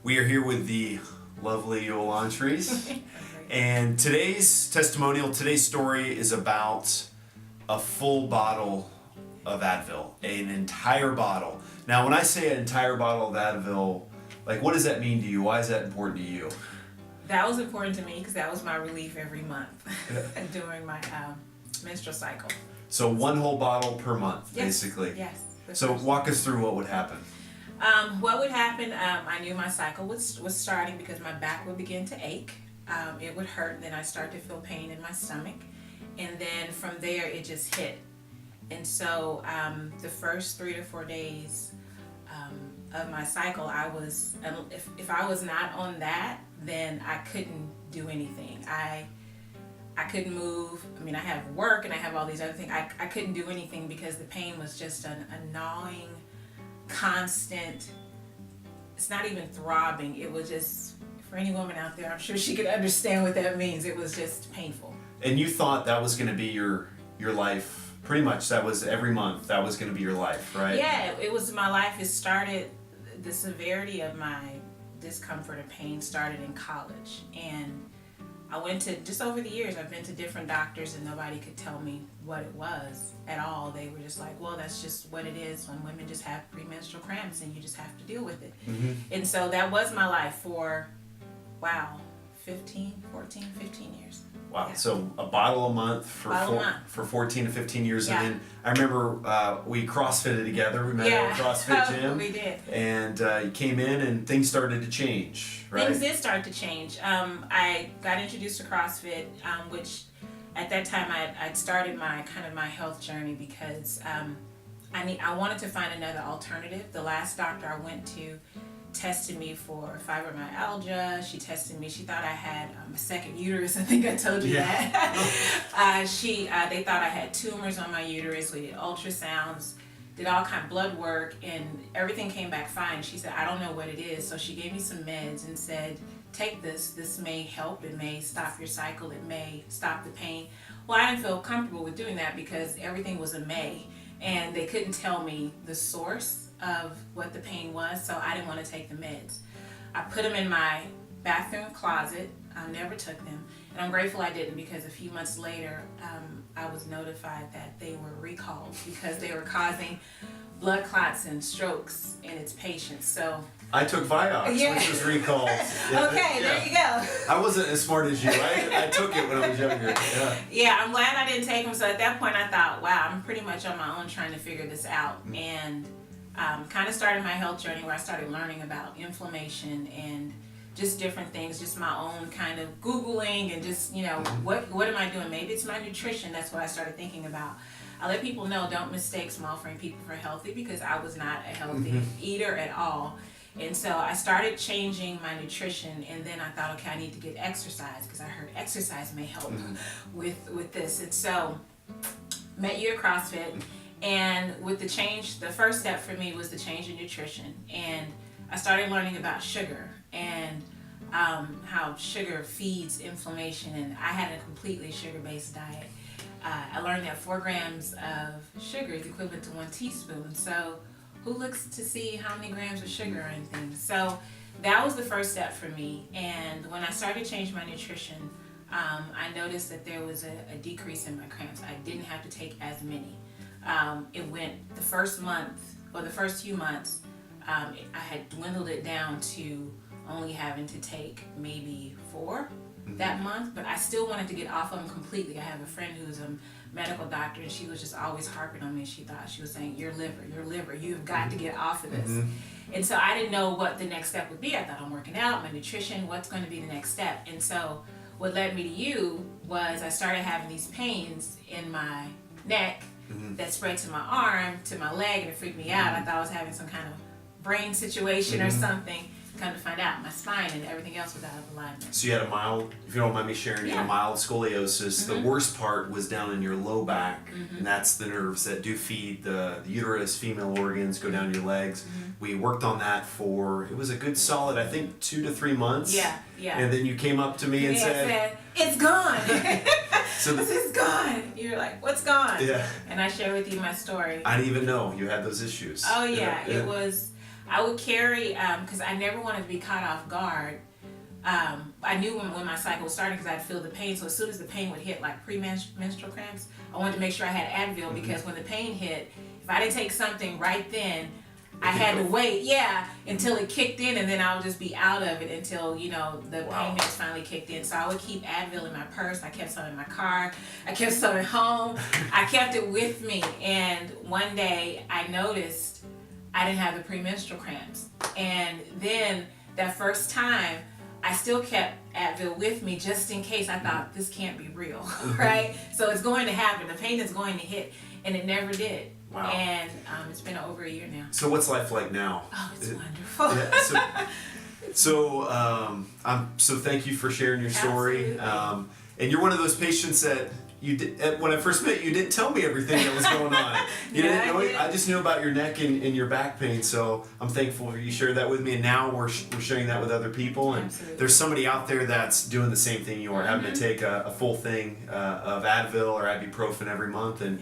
We are here with the lovely Yolantrice. And today's testimonial, today's story is about a full bottle of Advil, an entire bottle. Now, when I say an entire bottle of Advil, like, what does that mean to you? Why is that important to you? That was important to me because that was my relief every month during my menstrual cycle. So one whole bottle per month, yes. basically. Yes. So walk us through what would happen. What would happen, I knew my cycle was starting because my back would begin to ache. It would hurt, and then I start to feel pain in my stomach. And then from there, it just hit. And so the first 3 to 4 days of my cycle, if I was not on that, then I couldn't do anything. I couldn't move. I mean, I have work and I have all these other things. I couldn't do anything because the pain was just a gnawing, constant, it's not even throbbing. It was just, for any woman out there, I'm sure she could understand what that means. It was just painful. And you thought that was going to be your life, pretty much. That was every month, that was going to be your life, right? Yeah, it was my life. It started, the severity of my discomfort and pain started in college. And I went to, just over the years, I've been to different doctors and nobody could tell me what it was at all. They were just like, well, that's just what it is when women just have premenstrual cramps and you just have to deal with it. Mm-hmm. And so that was my life for, 15 years. Wow, yeah. So a bottle a month for 14 to 15 years. Yeah. And then I remember we CrossFitted together. We met at a CrossFit gym. We did. And you came in and things started to change, right? Things did start to change. I got introduced to CrossFit, which at that time I'd started my health journey because I wanted to find another alternative. The last doctor I went to tested me for fibromyalgia. She tested me. She thought I had a second uterus. I think I told you that. They thought I had tumors on my uterus. We did ultrasounds, did all kind of blood work, and everything came back fine. She said, I don't know what it is. So she gave me some meds and said, take this. This may help. It may stop your cycle. It may stop the pain. Well, I didn't feel comfortable with doing that because everything was a may, and they couldn't tell me the source of what the pain was, so I didn't want to take the meds. I put them in my bathroom closet. I never took them, and I'm grateful I didn't because a few months later I was notified that they were recalled because they were causing blood clots and strokes in its patients. So I took Vioxx, which was recalled. Okay, there you go. I wasn't as smart as you. I took it when I was younger. Yeah, I'm glad I didn't take them. So at that point I thought, wow, I'm pretty much on my own trying to figure this out. And kind of started my health journey where I started learning about inflammation and just different things, just my own kind of Googling and just, what am I doing? Maybe it's my nutrition. That's what I started thinking about. I let people know, don't mistake small frame people for healthy because I was not a healthy eater at all. And so I started changing my nutrition, and then I thought, okay, I need to get exercise because I heard exercise may help with this. And so met you at CrossFit. And with the change, the first step for me was the change in nutrition. And I started learning about sugar and how sugar feeds inflammation. And I had a completely sugar-based diet. I learned that 4 grams of sugar is equivalent to 1 teaspoon. So who looks to see how many grams of sugar or anything? So that was the first step for me. And when I started changing my nutrition, I noticed that there was a decrease in my cramps. I didn't have to take as many. It went the first month or the first few months, I had dwindled it down to only having to take maybe 4 that month, but I still wanted to get off of them completely. I have a friend who's a medical doctor, and she was just always harping on me. She was saying, your liver, you've got to get off of this. And so I didn't know what the next step would be. I thought, I'm working out, my nutrition, what's going to be the next step? And so what led me to you was I started having these pains in my neck that spread to my arm, to my leg, and it freaked me out. I thought I was having some kind of brain situation or something. Come to find out, my spine and everything else was out of alignment. So you had a mild, if you don't mind me sharing, you had a mild scoliosis. The worst part was down in your low back, and that's the nerves that do feed the uterus, female organs, go down your legs. We worked on that for, it was a good solid, I think, 2 to 3 months. Yeah. And then you came up to me and said, it's gone. So this is gone. You're like, what's gone? Yeah. And I share with you my story. I didn't even know you had those issues. Oh yeah, it was. I would carry, because I never wanted to be caught off guard. I knew when my cycle was starting because I'd feel the pain. So as soon as the pain would hit, like premenstrual cramps, I wanted to make sure I had Advil because when the pain hit, if I didn't take something right then, I had to wait, until it kicked in, and then I would just be out of it until, the pain meds finally kicked in. So I would keep Advil in my purse. I kept some in my car. I kept some at home. I kept it with me. And one day I noticed I didn't have the premenstrual cramps. And then that first time, I still kept Advil with me just in case. I thought, this can't be real, right? So it's going to happen. The pain is going to hit. And it never did. Wow. And it's been over a year now. So what's life like now? Oh, it's wonderful. So thank you for sharing your story. Absolutely. And you're one of those patients that you did, when I first met you, didn't tell me everything that was going on. You didn't know it. I just knew about your neck and your back pain. So I'm thankful you shared that with me. And now we're sharing that with other people. And there's somebody out there that's doing the same thing you are, having to take a full thing of Advil or ibuprofen every month. And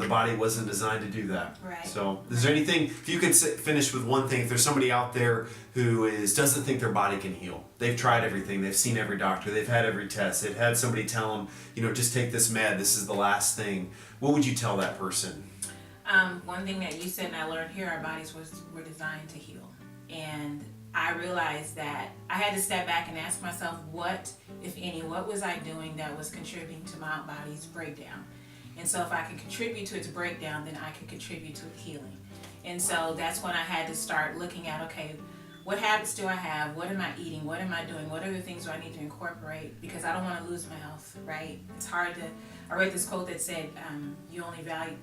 the body wasn't designed to do that. Right. So is there anything, if you could finish with one thing, if there's somebody out there who doesn't think their body can heal. They've tried everything. They've seen every doctor. They've had every test. They've had somebody tell them, just take this med. This is the last thing. What would you tell that person? One thing that you said and I learned here, our bodies were designed to heal. And I realized that I had to step back and ask myself, what, if any, what was I doing that was contributing to my body's breakdown? And so if I could contribute to its breakdown, then I could contribute to its healing. And so that's when I had to start looking at, okay, what habits do I have? What am I eating? What am I doing? What other things do I need to incorporate? Because I don't want to lose my health, right? It's hard to, I read this quote that said,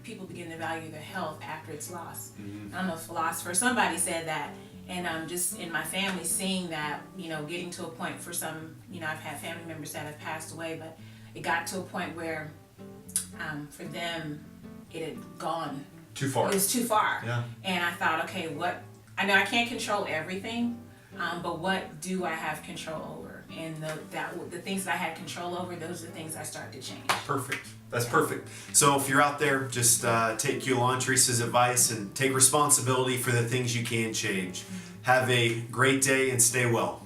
people begin to value their health after it's lost. I don't know if philosopher, somebody said that. And just in my family, seeing that, getting to a point for some, I've had family members that have passed away, but it got to a point where for them, it had gone too far. It was too far. Yeah. And I thought, okay, I know I can't control everything, but what do I have control over? And the things that I had control over, those are the things I started to change. Perfect. That's perfect. So if you're out there, just take Yolantrice's advice and take responsibility for the things you can change. Have a great day and stay well.